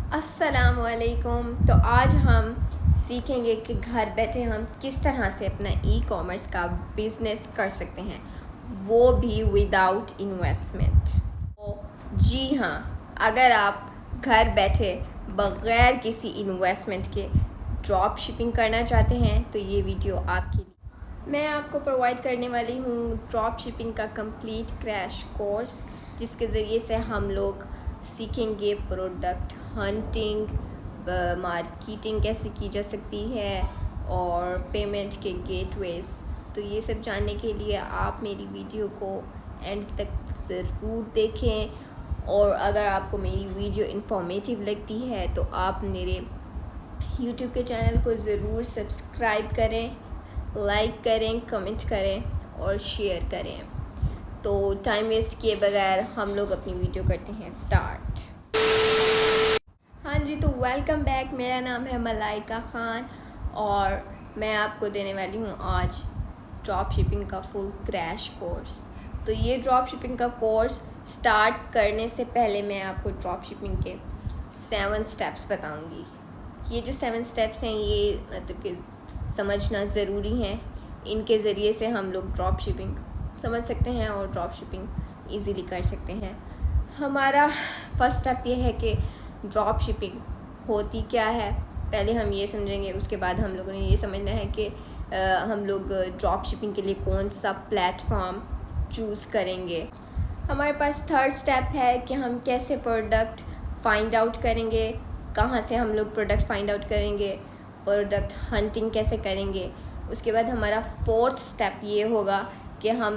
अस्सलामुअलैकुम। तो आज हम सीखेंगे कि घर बैठे हम किस तरह से अपना ई कॉमर्स का बिज़नेस कर सकते हैं, वो भी विदाउट इन्वेस्टमेंट। तो जी हाँ, अगर आप घर बैठे बग़ैर किसी इन्वेस्टमेंट के ड्रॉप शिपिंग करना चाहते हैं तो ये वीडियो आपके लिए। मैं आपको प्रोवाइड करने वाली हूँ ड्रॉप शिपिंग का कंप्लीट क्रैश कोर्स, जिसके ज़रिए से हम लोग सीखेंगे प्रोडक्ट हंटिंग, मार्केटिंग कैसे की जा सकती है और पेमेंट के गेटवेज। तो ये सब जानने के लिए आप मेरी वीडियो को एंड तक ज़रूर देखें, और अगर आपको मेरी वीडियो इन्फॉर्मेटिव लगती है तो आप मेरे YouTube के चैनल को ज़रूर सब्सक्राइब करें, लाइक करें, कमेंट करें और शेयर करें। तो टाइम वेस्ट किए बगैर हम लोग अपनी वीडियो करते हैं स्टार्ट। हाँ जी, तो वेलकम बैक। मेरा नाम है मलाइका ख़ान और मैं आपको देने वाली हूँ आज ड्रॉप शिपिंग का फुल क्रैश कोर्स। तो ये ड्रॉप शिपिंग का कोर्स स्टार्ट करने से पहले मैं आपको ड्रॉप शिपिंग के 7 स्टेप्स बताऊँगी। ये जो 7 स्टेप्स हैं ये मतलब कि समझना ज़रूरी हैं। इनके ज़रिए से हम लोग ड्रॉप शिपिंग समझ सकते हैं और ड्रॉप शिपिंग ईज़िली कर सकते हैं। हमारा फर्स्ट स्टेप ये है कि ड्रॉप शिपिंग होती क्या है, पहले हम ये समझेंगे। उसके बाद हम लोगों ने ये समझना है कि हम लोग ड्रॉप शिपिंग के लिए कौन सा प्लेटफॉर्म चूज़ करेंगे। हमारे पास थर्ड स्टेप है कि हम कैसे प्रोडक्ट फ़ाइंड आउट करेंगे, कहाँ से हम लोग प्रोडक्ट फ़ाइंड आउट करेंगे, प्रोडक्ट हंटिंग कैसे करेंगे। उसके बाद हमारा फोर्थ स्टेप ये होगा कि हम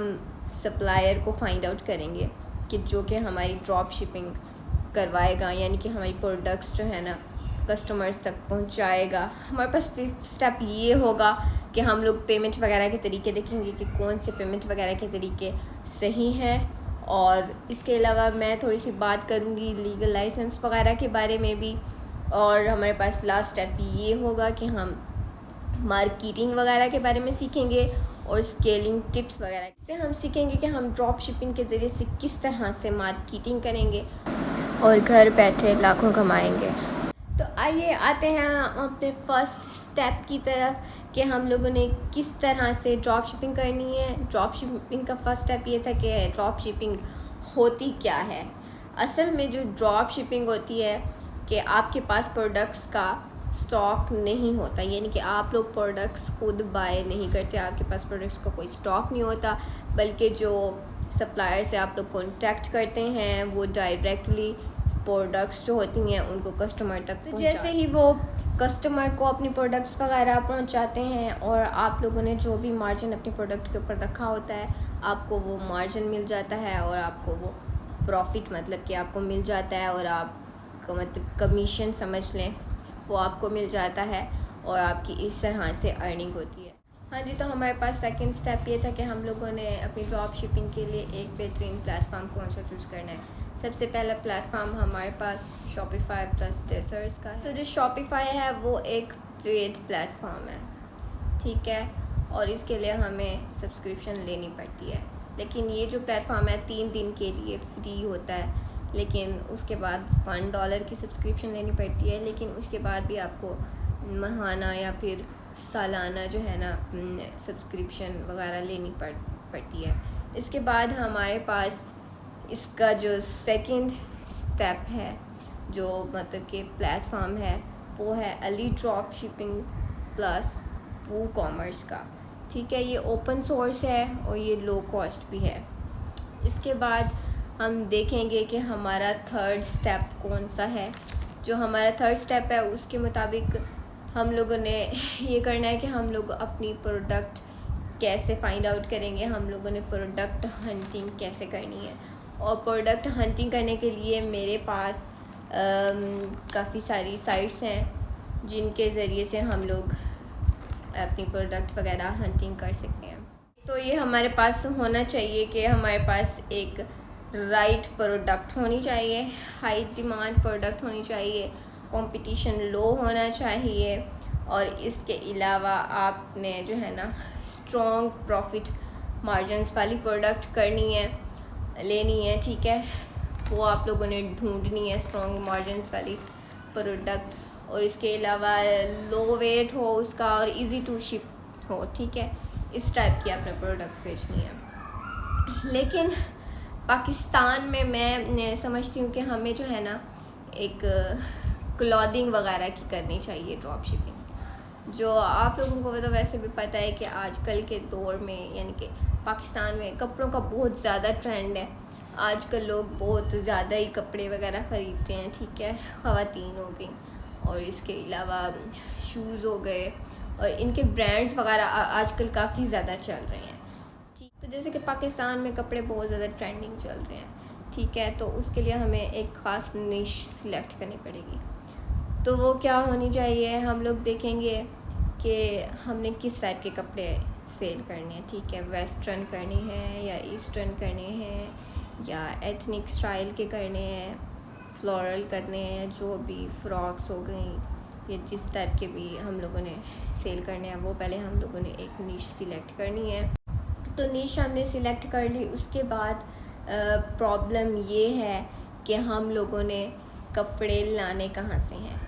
सप्लायर को फ़ाइंड आउट करेंगे कि जो कि हमारी ड्रॉप शिपिंग करवाएगा, यानी कि हमारी प्रोडक्ट्स जो है ना कस्टमर्स तक पहुंचाएगा। हमारे पास फिफ्थ स्टेप ये होगा कि हम लोग पेमेंट वगैरह के तरीके देखेंगे कि कौन से पेमेंट वगैरह के तरीके सही हैं। और इसके अलावा मैं थोड़ी सी बात करूँगी लीगल लाइसेंस वगैरह के बारे में भी। और हमारे पास लास्ट स्टेप ये होगा कि हम मार्केटिंग वगैरह के बारे में सीखेंगे और स्केलिंग टिप्स वगैरह से हम सीखेंगे कि हम ड्रॉप शिपिंग के ज़रिए से किस तरह से मार्केटिंग करेंगे और घर बैठे लाखों कमाएंगे। तो आइए आते हैं अपने फर्स्ट स्टेप की तरफ कि हम लोगों ने किस तरह से ड्रॉप शिपिंग करनी है। ड्रॉप शिपिंग का फर्स्ट स्टेप ये था कि ड्रॉप शिपिंग होती क्या है। असल में जो ड्रॉप शिपिंग होती है कि आपके पास प्रोडक्ट्स का स्टॉक नहीं होता, यानी कि आप लोग प्रोडक्ट्स खुद बाय नहीं करते, आपके पास प्रोडक्ट्स का कोई स्टॉक नहीं होता, बल्कि जो सप्लायर से आप लोग कॉन्टैक्ट करते हैं वो डायरेक्टली प्रोडक्ट्स जो होती हैं उनको कस्टमर तक तो जैसे ही वो कस्टमर को अपनी प्रोडक्ट्स वगैरह पहुंचाते हैं और आप लोगों ने जो भी मार्जिन अपने प्रोडक्ट के ऊपर रखा होता है आपको वो मार्जिन मिल जाता है और आपको वो प्रॉफिट मतलब कि आपको मिल जाता है, और आपको मतलब कमीशन समझ लें वो आपको मिल जाता है और आपकी इस तरह से अर्निंग होती है। हाँ जी, तो हमारे पास सेकंड स्टेप ये था कि हम लोगों ने अपनी ड्रॉप शिपिंग के लिए एक बेहतरीन प्लेटफॉर्म कौन सा चूज़ करना है। सबसे पहला प्लेटफॉर्म हमारे पास शॉपिफाई प्लस टेसर्स का है। तो जो शॉपिफाई है वो एक पेड प्लेटफॉर्म है, ठीक है, और इसके लिए हमें सब्सक्रिप्शन लेनी पड़ती है। लेकिन ये जो प्लेटफॉर्म है 3 दिन के लिए फ्री होता है, लेकिन उसके बाद $1 की सब्सक्रिप्शन लेनी पड़ती है। लेकिन उसके बाद भी आपको माहाना या फिर सालाना जो है ना सब्सक्रिप्शन वगैरह लेनी पड़ती है। इसके बाद हमारे पास इसका जो सेकंड स्टेप है, जो मतलब कि प्लेटफॉर्म है, वो है अली ड्रॉप शिपिंग प्लस वो कॉमर्स का, ठीक है। ये ओपन सोर्स है और ये लो कॉस्ट भी है। इसके बाद हम देखेंगे कि हमारा थर्ड स्टेप कौन सा है। जो हमारा थर्ड स्टेप है उसके मुताबिक हम लोगों ने ये करना है कि हम लोग अपनी प्रोडक्ट कैसे फ़ाइंड आउट करेंगे, हम लोगों ने प्रोडक्ट हंटिंग कैसे करनी है। और प्रोडक्ट हंटिंग करने के लिए मेरे पास काफ़ी सारी साइट्स हैं जिनके ज़रिए से हम लोग अपनी प्रोडक्ट वगैरह हंटिंग कर सकते हैं। तो ये हमारे पास होना चाहिए कि हमारे पास एक राइट प्रोडक्ट होनी चाहिए, हाई डिमांड प्रोडक्ट होनी चाहिए, कंपटीशन लो होना चाहिए, और इसके अलावा आपने जो है ना स्ट्रॉन्ग प्रॉफिट मार्जिन्स वाली प्रोडक्ट करनी है, लेनी है, ठीक है। वो आप लोगों ने ढूंढनी है स्ट्रॉन्ग मार्जिन्स वाली प्रोडक्ट और इसके अलावा लो वेट हो उसका और इजी टू शिप हो, ठीक है, इस टाइप की आपने प्रोडक्ट बेचनी है। लेकिन पाकिस्तान में मैं समझती हूँ कि हमें जो है ना एक क्लॉथिंग वगैरह की करनी चाहिए ड्रॉप शिपिंग। जो आप लोगों को तो वैसे भी पता है कि आजकल के दौर में यानी कि पाकिस्तान में कपड़ों का बहुत ज़्यादा ट्रेंड है। आजकल लोग बहुत ज़्यादा ही कपड़े वगैरह ख़रीदते हैं, ठीक है, ख़वातीन हो गई और इसके अलावा शूज़ हो गए और इनके ब्रांड्स वगैरह आजकल काफ़ी ज़्यादा चल रहे हैं, ठीक। तो जैसे कि पाकिस्तान में कपड़े बहुत ज़्यादा ट्रेंडिंग चल रहे हैं, ठीक है, तो उसके लिए हमें एक ख़ास निश सिलेक्ट करनी पड़ेगी। तो वो क्या होनी चाहिए, हम लोग देखेंगे कि हमने किस टाइप के कपड़े सेल करने हैं, ठीक है, वेस्टर्न करनी है या ईस्टर्न करने हैं या एथनिक स्टाइल के करने हैं, फ्लोरल करने हैं, जो भी फ्रॉक्स हो गई या जिस टाइप के भी हम लोगों ने सेल करने हैं, वो पहले हम लोगों ने एक निश सिलेक्ट करनी है। तो निश हमने सिलेक्ट कर ली, उसके बाद प्रॉब्लम ये है कि हम लोगों ने कपड़े लाने कहाँ से हैं।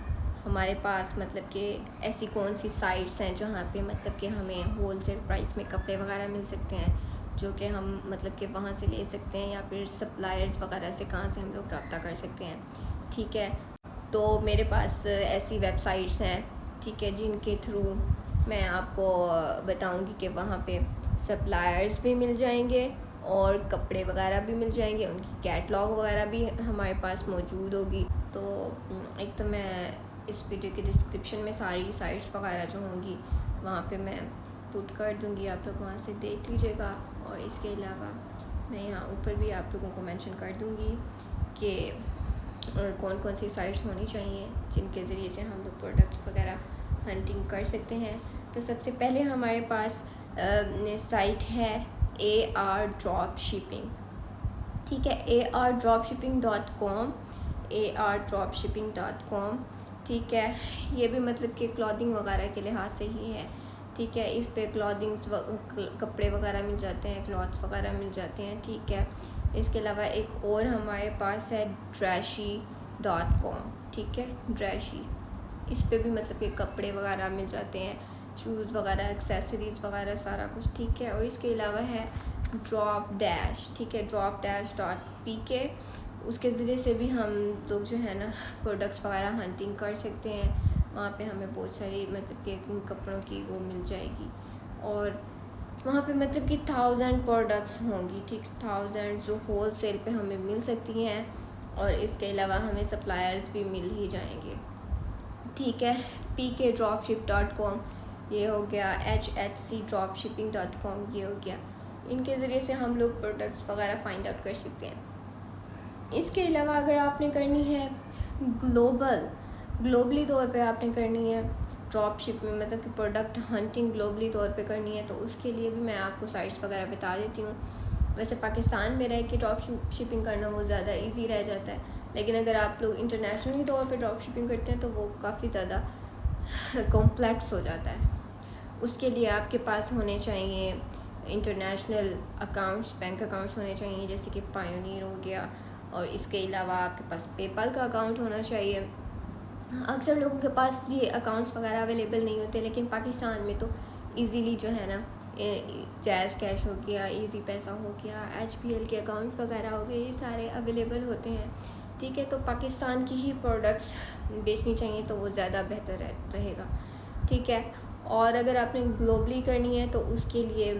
हमारे पास मतलब कि ऐसी कौन सी साइट्स हैं जहाँ पे मतलब कि हमें होलसेल प्राइस में कपड़े वगैरह मिल सकते हैं, जो कि हम मतलब कि वहाँ से ले सकते हैं, या फिर सप्लायर्स वगैरह से कहाँ से हम लोग रब्ता कर सकते हैं, ठीक है। तो मेरे पास ऐसी वेबसाइट्स हैं, ठीक है, जिनके थ्रू मैं आपको बताऊंगी कि वहाँ पे सप्लायर्स भी मिल जाएंगे और कपड़े वगैरह भी मिल जाएंगे, उनकी कैटलॉग वगैरह भी हमारे पास मौजूद होगी। तो एक तो मैं इस वीडियो के डिस्क्रिप्शन में सारी साइट्स वगैरह जो होंगी वहाँ पे मैं पुट कर दूँगी, आप लोग वहाँ से देख लीजिएगा। और इसके अलावा मैं यहाँ ऊपर भी आप लोगों को मेंशन कर दूँगी कि कौन कौन सी साइट्स होनी चाहिए जिनके ज़रिए से हम लोग प्रोडक्ट वगैरह हंटिंग कर सकते हैं। तो सबसे पहले हमारे पास साइट है AR ड्रॉप शिपिंग, ठीक है, ARdropshipping.com, ARdropshipping.com, ठीक है। ये भी मतलब कि क्लॉथिंग वगैरह के लिहाज से ही है, ठीक है। इस पे क्लॉथिंग्स कपड़े वगैरह मिल जाते हैं, क्लॉथ्स वगैरह मिल जाते हैं, ठीक है। इसके अलावा एक और हमारे पास है Dressy.com, ठीक है, ड्रेशी, इस पे भी मतलब कि कपड़े वगैरह मिल जाते हैं, शूज़ वगैरह, एक्सेसरीज़ वगैरह सारा कुछ, ठीक है। और इसके अलावा है ड्रॉप डैश, ठीक है, dropdash.pk, उसके ज़रिए से भी हम लोग जो है ना प्रोडक्ट्स वगैरह हंटिंग कर सकते हैं। वहाँ पे हमें बहुत सारी मतलब कि कपड़ों की वो मिल जाएगी और वहाँ पे मतलब कि 1000 प्रोडक्ट्स होंगी, ठीक, 1000 जो होल सेल पर हमें मिल सकती हैं और इसके अलावा हमें सप्लायर्स भी मिल ही जाएंगे, ठीक है। pkdropship.com ये हो गया, HHCdropshipping.com ये हो गया, इनके ज़रिए से हम लोग प्रोडक्ट्स वगैरह फाइंड आउट कर सकते हैं। इसके अलावा अगर आपने करनी है ग्लोबली तौर पे आपने करनी है ड्रॉप शिप में, मतलब कि प्रोडक्ट हंटिंग ग्लोबली तौर पे करनी है, तो उसके लिए भी मैं आपको साइट्स वगैरह बता देती हूँ। वैसे पाकिस्तान में रह के ड्रॉप शिपिंग करना वो ज़्यादा इजी रह जाता है, लेकिन अगर आप लोग इंटरनेशनली तौर पे ड्रॉप शिपिंग करते हैं तो वो काफ़ी ज़्यादा कॉम्प्लेक्स हो जाता है। उसके लिए आपके पास होने चाहिए इंटरनेशनल अकाउंट्स, बैंक अकाउंट्स होने चाहिए, जैसे कि पायोनियर हो गया, और इसके अलावा आपके पास पेपाल का अकाउंट होना चाहिए। अक्सर लोगों के पास ये अकाउंट्स वगैरह अवेलेबल नहीं होते, लेकिन पाकिस्तान में तो इजीली जो है ना जैज़ कैश हो गया, इजी पैसा हो गया, HBL के अकाउंट वगैरह हो गए, ये सारे अवेलेबल होते हैं, ठीक है। तो पाकिस्तान की ही प्रोडक्ट्स बेचनी चाहिए तो वो ज़्यादा बेहतर रहेगा, ठीक है। और अगर आपने ग्लोबली करनी है तो उसके लिए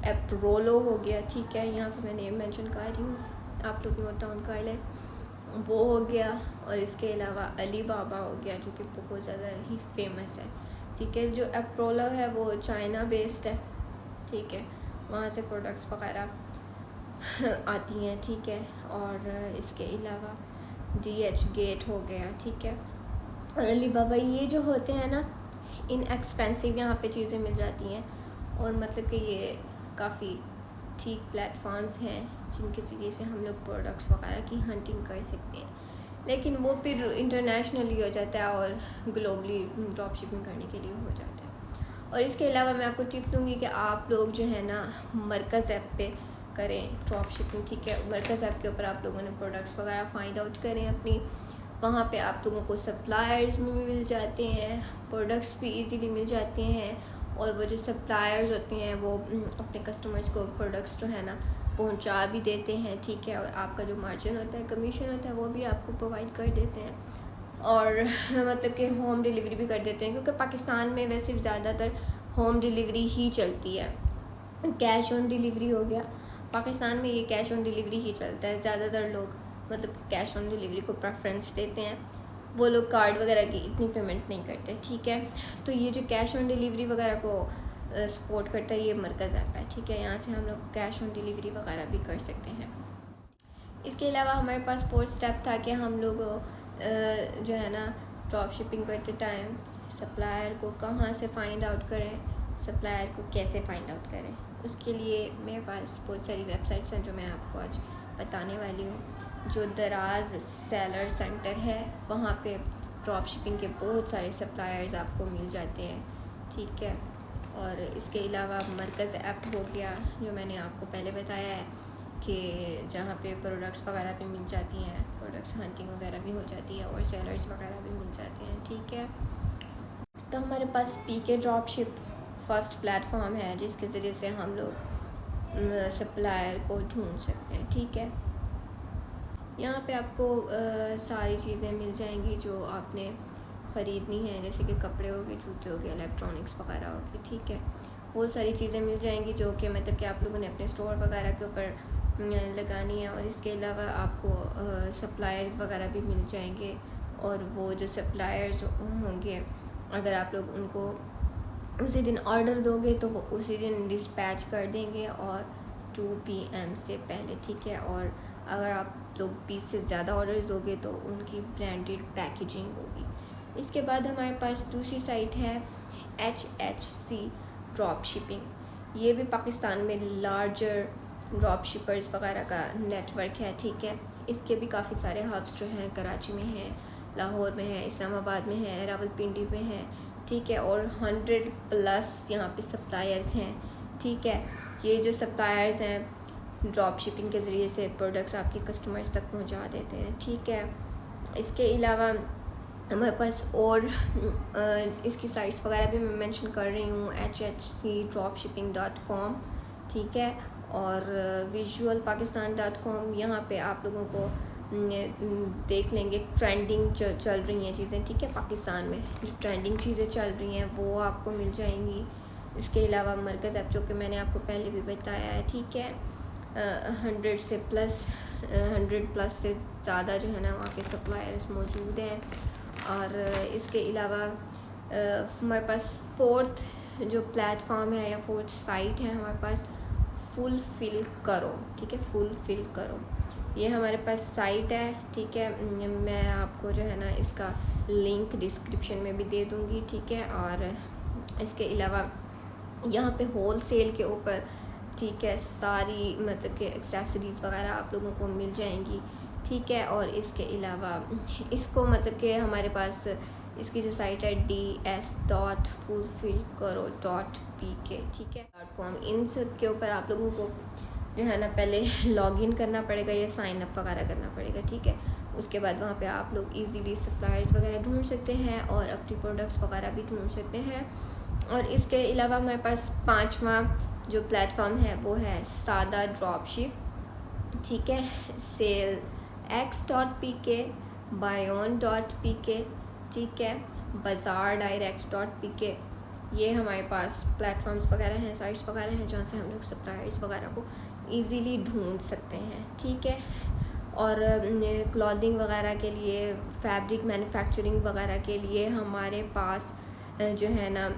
एप्रोलो हो गया, ठीक है, यहाँ पे मैं नेम मेंशन कर रही हूँ, आप लोग नोट डाउन कर लें, वो हो गया। और इसके अलावा अली बाबा हो गया, जो कि बहुत ज़्यादा ही फेमस है, ठीक है। जो एप्रोलो है वो चाइना बेस्ड है, ठीक है, वहाँ से प्रोडक्ट्स वगैरह आती हैं, ठीक है। और इसके अलावा DH गेट हो गया, ठीक है। और अली बाबा ये जो होते हैं ना इनएक्सपेंसिव यहाँ पे चीज़ें मिल जाती हैं, और मतलब कि ये काफ़ी ठीक प्लेटफॉर्म्स हैं जिनके ज़रिए से हम लोग प्रोडक्ट्स वगैरह की हंटिंग कर सकते हैं। लेकिन वो फिर इंटरनेशनली हो जाता है और ग्लोबली ड्रॉप शिपिंग करने के लिए हो जाता है। और इसके अलावा मैं आपको टिप दूँगी कि आप लोग जो है ना मरकज़ ऐप पे करें ड्रॉप शिपिंग, ठीक है। मरकज़ ऐप के ऊपर आप लोगों ने प्रोडक्ट्स वगैरह फाइंड आउट करें अपनी, वहाँ पे आप लोगों को सप्लायर्स भी मिल जाते हैं, प्रोडक्ट्स भी इजीली मिल जाते हैं, और वो जो सप्लायर्स होते हैं वो अपने कस्टमर्स को प्रोडक्ट्स जो है ना पहुंचा भी देते हैं, ठीक है। और आपका जो मार्जिन होता है, कमीशन होता है, वो भी आपको प्रोवाइड कर देते हैं, और मतलब कि होम डिलीवरी भी कर देते हैं, क्योंकि पाकिस्तान में वैसे ज़्यादातर होम डिलीवरी ही चलती है। कैश ऑन डिलीवरी हो गया, पाकिस्तान में ये कैश ऑन डिलीवरी ही चलता है। ज़्यादातर लोग मतलब कैश ऑन डिलीवरी को प्रेफरेंस देते हैं, वो लोग कार्ड वगैरह की इतनी पेमेंट नहीं करते, ठीक है। तो ये जो कैश ऑन डिलीवरी वगैरह को सपोर्ट करता है, ये मरकज़ ऐप है, ठीक है। यहाँ से हम लोग कैश ऑन डिलीवरी वगैरह भी कर सकते हैं। इसके अलावा हमारे पास फोर्थ स्टेप था कि हम लोग जो है ना ड्रॉप शिपिंग करते टाइम सप्लायर को कहाँ से फ़ाइंड आउट करें, सप्लायर को कैसे फ़ाइंड आउट करें। उसके लिए मेरे पास बहुत सारी वेबसाइट्स हैं जो मैं आपको आज बताने वाली हूँ। जो दराज सेलर सेंटर है, वहाँ पे ड्रॉप शिपिंग के बहुत सारे सप्लायर्स आपको मिल जाते हैं, ठीक है। और इसके अलावा मरकज़ ऐप हो गया, जो मैंने आपको पहले बताया है कि जहाँ पे प्रोडक्ट्स वगैरह भी मिल जाती हैं, प्रोडक्ट्स हंटिंग वगैरह भी हो जाती है, और सेलर्स वगैरह भी मिल जाते हैं, ठीक है। तो हमारे पास पीके ड्रॉप शिप फर्स्ट प्लेटफॉर्म है, जिसके ज़रिए से हम लोग सप्लायर को ढूंढ सकते हैं, ठीक है। यहाँ पे आपको सारी चीज़ें मिल जाएंगी जो आपने ख़रीदनी है, जैसे कि कपड़े हो गए, जूते हो गए, इलेक्ट्रॉनिक्स वगैरह हो गए, ठीक है। बहुत सारी चीज़ें मिल जाएंगी जो कि मतलब कि आप लोगों ने अपने स्टोर वगैरह के ऊपर लगानी है। और इसके अलावा आपको सप्लायर्स वगैरह भी मिल जाएंगे, और वो जो सप्लायर्स होंगे, अगर आप लोग उनको उसी दिन ऑर्डर दोगे तो वो उसी दिन डिस्पैच कर देंगे, और 2 PM से पहले, ठीक है। और अगर आप लोग 20 से ज़्यादा ऑर्डर्स दोगे तो उनकी ब्रांडेड पैकेजिंग होगी। इसके बाद हमारे पास दूसरी साइट है HHC ड्रॉप शिपिंग। ये भी पाकिस्तान में लार्जर ड्रॉप शिपर्स वगैरह का नेटवर्क है, ठीक है। इसके भी काफ़ी सारे हब्स जो हैं, कराची में है, लाहौर में है, इस्लामाबाद में है, रावलपिंडी में है, ठीक है। और 100+ यहाँ पे सप्लायर्स हैं, ठीक है। ये जो सप्लायर्स हैं ड्रॉप शिपिंग के ज़रिए से प्रोडक्ट्स आपके कस्टमर्स तक पहुँचा देते हैं, ठीक है। इसके अलावा हमारे पास और इसकी साइट्स वगैरह भी मैं मेंशन कर रही हूँ, hhcdropshipping.com, ठीक है। और visualpakistan.com, यहाँ पे आप लोगों को देख लेंगे ट्रेंडिंग चल रही हैं चीज़ें, ठीक है। पाकिस्तान में जो ट्रेंडिंग चीज़ें चल रही हैं वो आपको मिल जाएंगी। इसके अलावा मरकज़ ऐप, जो कि मैंने आपको पहले भी बताया है, ठीक है। 100+ से ज़्यादा जो है ना वहाँ के सप्लायर्स मौजूद हैं। और इसके अलावा हमारे पास फोर्थ जो प्लेटफॉर्म है या फोर्थ साइट है हमारे पास, फुलफ़िल करो, ठीक है। फुलफ़िल करो, ये हमारे पास साइट है, ठीक है। मैं आपको जो है ना इसका लिंक डिस्क्रिप्शन में भी दे दूँगी, ठीक है। और इसके अलावा यहाँ पे होल सेल के ऊपर, ठीक है, सारी मतलब कि एक्सेसरीज़ वगैरह आप लोगों को मिल जाएंगी, ठीक है। और इसके अलावा इसको मतलब कि हमारे पास इसकी जो साइट है ds.fulfillkaro.pk, ठीक है, .com, इन सब के ऊपर आप लोगों को जो है ना पहले लॉगिन करना पड़ेगा या साइन अप वगैरह करना पड़ेगा, ठीक है। उसके बाद वहाँ पे आप लोग इजीली सप्लायर्स वगैरह ढूंढ सकते हैं और अपनी प्रोडक्ट्स वगैरह भी ढूंढ सकते हैं। और इसके अलावा हमारे पास 5वां जो प्लेटफॉर्म है वो है सादा ड्रॉपशिप, ठीक है। SaleX.pk, Bayon.pk, ठीक है, BazaarDirect.pk, ये हमारे पास प्लेटफॉर्म्स वगैरह हैं, साइट्स वगैरह हैं जहाँ से हम लोग सप्लायर्स वगैरह को इजीली ढूंढ सकते हैं, ठीक है। और क्लॉथिंग वगैरह के लिए, फैब्रिक मैन्युफैक्चरिंग वगैरह के लिए हमारे पास जो है ना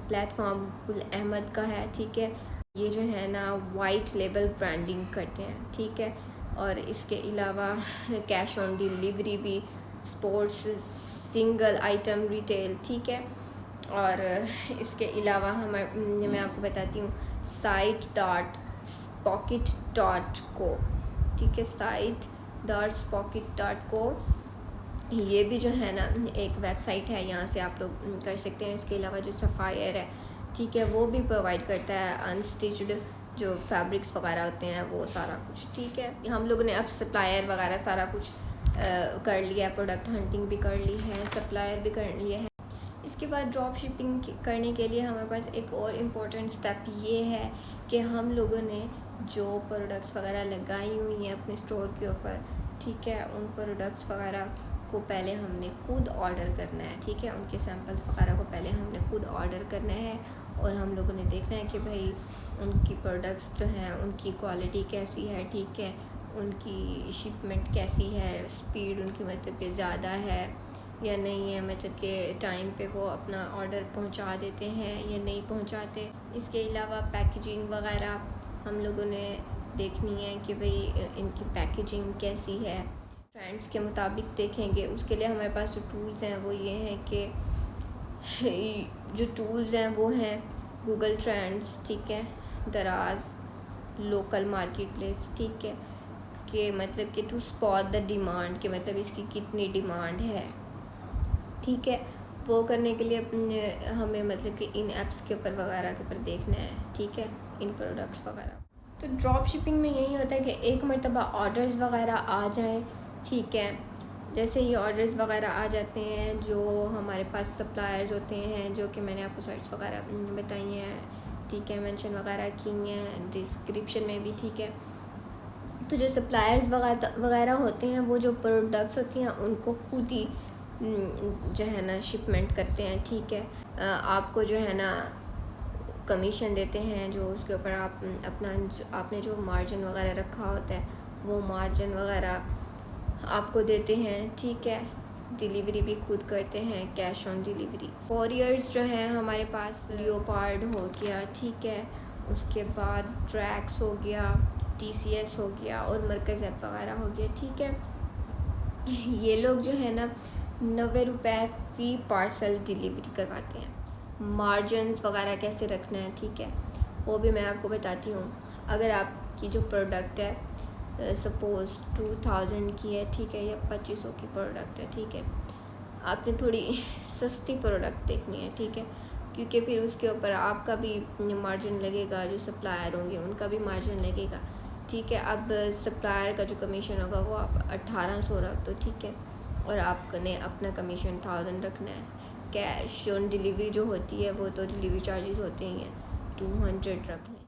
प्लेटफॉर्म गुल अहमद का है, ठीक है। ये जो है ना वाइट लेबल ब्रांडिंग करते हैं, ठीक है। और इसके अलावा कैश ऑन डिलीवरी भी, स्पोर्ट्स, सिंगल आइटम रिटेल, ठीक है। और इसके अलावा मैं आपको बताती हूँ site.spocket.co, ठीक है, site.spocket.co, ये भी जो है ना एक वेबसाइट है, यहाँ से आप लोग कर सकते हैं। इसके अलावा जो सफ़ायर है, ठीक है, वो भी प्रोवाइड करता है अनस्टिच्ड जो फैब्रिक्स वगैरह होते हैं वो सारा कुछ, ठीक है। हम लोगों ने अब सप्लायर वगैरह सारा कुछ कर लिया, प्रोडक्ट हंटिंग भी कर ली है, सप्लायर भी कर लिया है। इसके बाद ड्रॉप शिपिंग करने के लिए हमारे पास एक और इम्पोर्टेंट स्टेप ये है कि हम लोगों ने जो प्रोडक्ट्स वगैरह लगाई हुई हैं अपने स्टोर के ऊपर, ठीक है, उन प्रोडक्ट्स वगैरह को पहले हमने खुद ऑर्डर करना है, ठीक है, उनके सैम्पल्स वगैरह को पहले हमने खुद ऑर्डर करना है और हम लोगों ने देखना है कि भाई उनकी प्रोडक्ट्स जो हैं उनकी क्वालिटी कैसी है, ठीक है, उनकी शिपमेंट कैसी है, स्पीड उनकी मतलब कि ज़्यादा है या नहीं है, मतलब कि टाइम पे वो अपना ऑर्डर पहुंचा देते हैं या नहीं पहुंचाते। इसके अलावा पैकेजिंग वगैरह हम लोगों ने देखनी है कि भाई इनकी पैकेजिंग कैसी है, ट्रेंड्स के मुताबिक देखेंगे। उसके लिए हमारे पास जो टूल्स हैं वो ये हैं कि जो टूल्स हैं वो हैं गूगल ट्रेंड्स, ठीक है, दराज, लोकल मार्केट प्लेस, ठीक है, कि मतलब कि टू स्पॉट द डिमांड, कि मतलब इसकी कितनी डिमांड है, ठीक है। वो करने के लिए हमें मतलब कि इन ऐप्स के ऊपर वगैरह के ऊपर देखना है, ठीक है, इन प्रोडक्ट्स वगैरह। तो ड्रॉप शिपिंग में यही होता है कि एक मरतबा ऑर्डर्स वगैरह आ जाएं, ठीक है, जैसे ही ऑर्डर्स वगैरह आ जाते हैं, जो हमारे पास सप्लायर्स होते हैं जो कि मैंने आपको साइट्स वगैरह बताई हैं, ठीक है, मेंशन वगैरह की हैं डिस्क्रिप्शन में भी, ठीक है। तो जो सप्लायर्स वगैरह होते हैं वो जो प्रोडक्ट्स होती हैं उनको खुद ही जो है ना शिपमेंट करते हैं, ठीक है। आपको जो है ना कमीशन देते हैं, जो उसके ऊपर आप आपने जो मार्जिन वगैरह रखा होता है वो मार्जिन वगैरह आपको देते हैं, ठीक है। डिलीवरी भी खुद करते हैं, कैश ऑन डिलीवरी। कोरियर्स जो हैं हमारे पास लियोपार्ड हो गया, ठीक है, उसके बाद ट्रैक्स हो गया, TCS हो गया और मरकज़ ऐप वगैरह हो गया, ठीक है। ये लोग जो है ना 90 रुपये फ़ी पार्सल डिलीवरी करवाते हैं। मार्जिन्स वगैरह कैसे रखना है, ठीक है, वो भी मैं आपको बताती हूँ। अगर आपकी जो प्रोडक्ट है सपोज़ 2000 की है, ठीक है, या 2500 की प्रोडक्ट है, ठीक है, आपने थोड़ी सस्ती प्रोडक्ट देखनी है, ठीक है, क्योंकि फिर उसके ऊपर आपका भी मार्जिन लगेगा, जो सप्लायर होंगे उनका भी मार्जिन लगेगा, ठीक है। अब सप्लायर का जो कमीशन होगा वो आप 1800 रख दो, ठीक है, और आपने अपना कमीशन 1000 रखना है। कैश ऑन डिलीवरी जो होती है वो तो डिलीवरी चार्जेस होते ही हैं, 200 रख लें।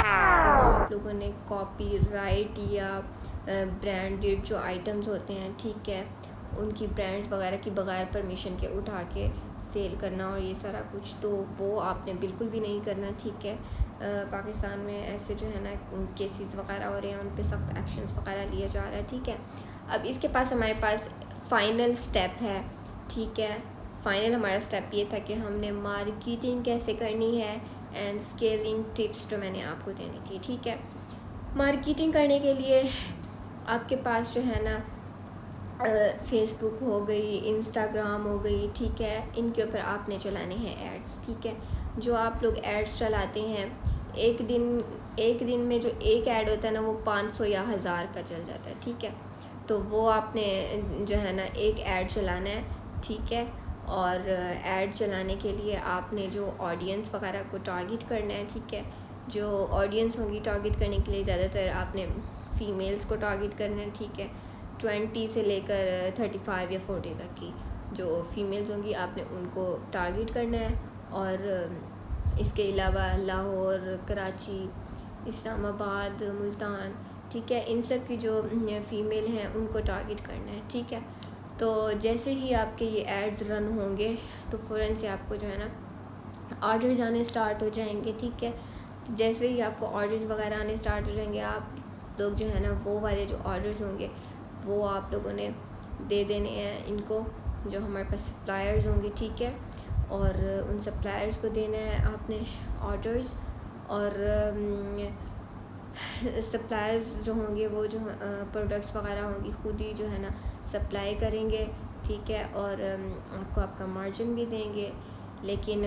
आप लोगों ने कॉपीराइट या ब्रांडेड जो आइटम्स होते हैं, ठीक है, उनकी ब्रांड्स वगैरह की बगैर परमिशन के उठा के सेल करना और ये सारा कुछ, तो वो आपने बिल्कुल भी नहीं करना, ठीक है। पाकिस्तान में ऐसे जो है ना केसेस वगैरह हो रहे हैं, उन पे सख्त एक्शंस वगैरह लिया जा रहा है, ठीक है। अब इसके पास हमारे पास फ़ाइनल स्टेप है, ठीक है। फ़ाइनल हमारा स्टेप ये था कि हमने मार्केटिंग कैसे करनी है एंड स्केलिंग टिप्स जो मैंने आपको देनी थी, ठीक है। मार्केटिंग करने के लिए आपके पास जो है ना फेसबुक हो गई, इंस्टाग्राम हो गई, ठीक है, इनके ऊपर आपने चलाने हैं एड्स, ठीक है। जो आप लोग एड्स चलाते हैं एक दिन में जो एक ऐड होता है ना वो 500 या 1000 का चल जाता है, ठीक है। तो वो आपने जो है ना एक ऐड चलाना है, ठीक है, और ऐड चलाने के लिए आपने जो ऑडियंस वगैरह को टारगेट करना है, ठीक है। जो ऑडियंस होंगी टारगेट करने के लिए ज़्यादातर आपने फ़ीमेल्स को टारगेट करना है, ठीक है। 20 से लेकर 35 या 40 तक की जो फ़ीमेल्स होंगी आपने उनको टारगेट करना है। और इसके अलावा लाहौर, कराची, इस्लामाबाद, मुल्तान, ठीक है, इन सब की जो फ़ीमेल हैं उनको टारगेट करना है, ठीक है। तो जैसे ही आपके ये एड्स रन होंगे तो फ़ौरन से आपको जो है ना ऑर्डर्स आने स्टार्ट हो जाएंगे, ठीक है। जैसे ही आपको ऑर्डर्स वगैरह आने स्टार्ट हो जाएंगे, आप लोग जो है ना वो वाले जो ऑर्डर्स होंगे वो आप लोगों ने दे देने हैं इनको, जो हमारे पास सप्लायर्स होंगे, ठीक है। और उन सप्लायर्स को देना है आपने ऑर्डर्स, और सप्लायर्स जो होंगे वो जो प्रोडक्ट्स वगैरह होंगी खुद ही जो है ना सप्लाई करेंगे, ठीक है, और आपको आपका मार्जिन भी देंगे। लेकिन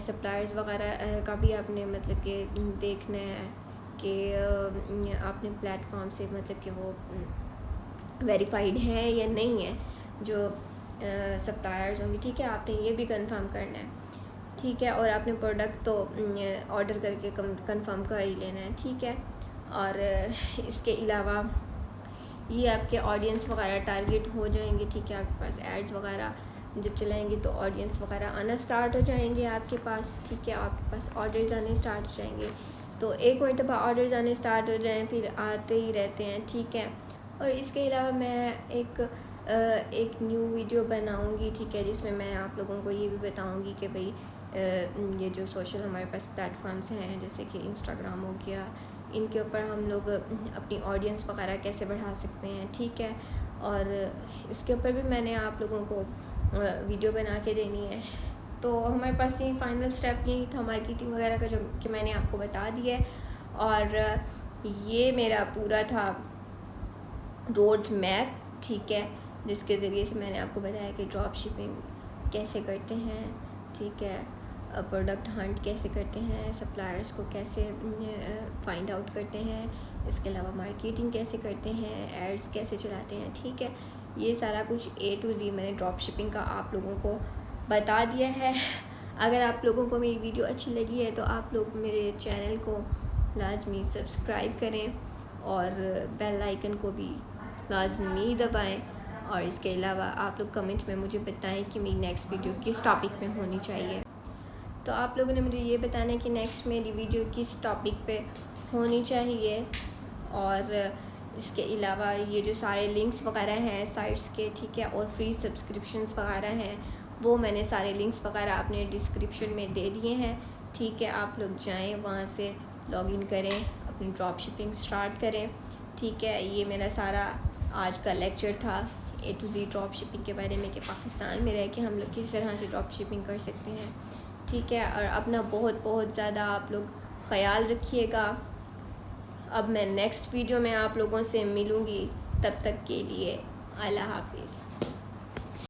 सप्लायर्स वगैरह का भी आपने मतलब कि देखना है कि आपने प्लेटफॉर्म से मतलब कि वो वेरीफाइड है या नहीं है, जो सप्लायर्स होंगे, ठीक है, आपने ये भी कंफर्म करना है, ठीक है। और आपने प्रोडक्ट तो ऑर्डर करके कंफर्म कर ही लेना है, ठीक है। और इसके अलावा ये आपके ऑडियंस वगैरह टारगेट हो जाएंगे, ठीक है। आपके पास एड्स वगैरह जब चलाएंगे तो ऑडियंस वगैरह आना स्टार्ट हो जाएंगे आपके पास, ठीक है। आपके पास ऑर्डर्स आने स्टार्ट हो जाएंगे, तो एक मरतबा ऑर्डर्स आने स्टार्ट हो जाएं फिर आते ही रहते हैं, ठीक है। और इसके अलावा मैं एक न्यू वीडियो बनाऊंगी, ठीक है, जिसमें मैं आप लोगों को ये भी बताऊंगी कि भाई ये जो सोशल हमारे पास प्लेटफॉर्म्स हैं जैसे कि इंस्टाग्राम हो गया, इनके ऊपर हम लोग अपनी ऑडियंस वगैरह कैसे बढ़ा सकते हैं, ठीक है। और इसके ऊपर भी मैंने आप लोगों को वीडियो बना के देनी है। तो हमारे पास ये फाइनल स्टेप यही था मार्केटिंग वगैरह का, जो कि मैंने आपको बता दिया है। और ये मेरा पूरा था रोड मैप, ठीक है, जिसके ज़रिए से मैंने आपको बताया कि ड्रॉप शिपिंग कैसे करते हैं, ठीक है, प्रोडक्ट हंट कैसे करते हैं, सप्लायर्स को कैसे फाइंड आउट करते हैं, इसके अलावा मार्केटिंग कैसे करते हैं, एड्स कैसे चलाते हैं, ठीक है। ये सारा कुछ A to Z मैंने ड्रॉप शिपिंग का आप लोगों को बता दिया है। अगर आप लोगों को मेरी वीडियो अच्छी लगी है तो आप लोग मेरे चैनल को लाजमी सब्सक्राइब करें और बेल आइकन को भी लाजमी दबाएं। और इसके अलावा आप लोग कमेंट में मुझे बताएं कि मेरी नेक्स्ट वीडियो किस टॉपिक में होनी चाहिए। तो आप लोगों ने मुझे ये बताना है कि नेक्स्ट मेरी वीडियो किस टॉपिक पे होनी चाहिए। और इसके अलावा ये जो सारे लिंक्स वगैरह हैं साइट्स के, ठीक है, और फ्री सब्सक्रिप्शंस वगैरह हैं, वो मैंने सारे लिंक्स वगैरह अपने डिस्क्रिप्शन में दे दिए हैं, ठीक है। आप लोग जाएं वहाँ से लॉगिन करें, अपनी ड्रॉप शिपिंग स्टार्ट करें, ठीक है। ये मेरा सारा आज का लेक्चर था A to Z drop shipping के बारे में कि पाकिस्तान में रह के हम लोग किस तरह से ड्रॉप शिपिंग कर सकते हैं, ठीक है। और अपना बहुत बहुत ज़्यादा आप लोग ख़याल रखिएगा। अब मैं नेक्स्ट वीडियो में आप लोगों से मिलूँगी, तब तक के लिए अल्लाह हाफिज़।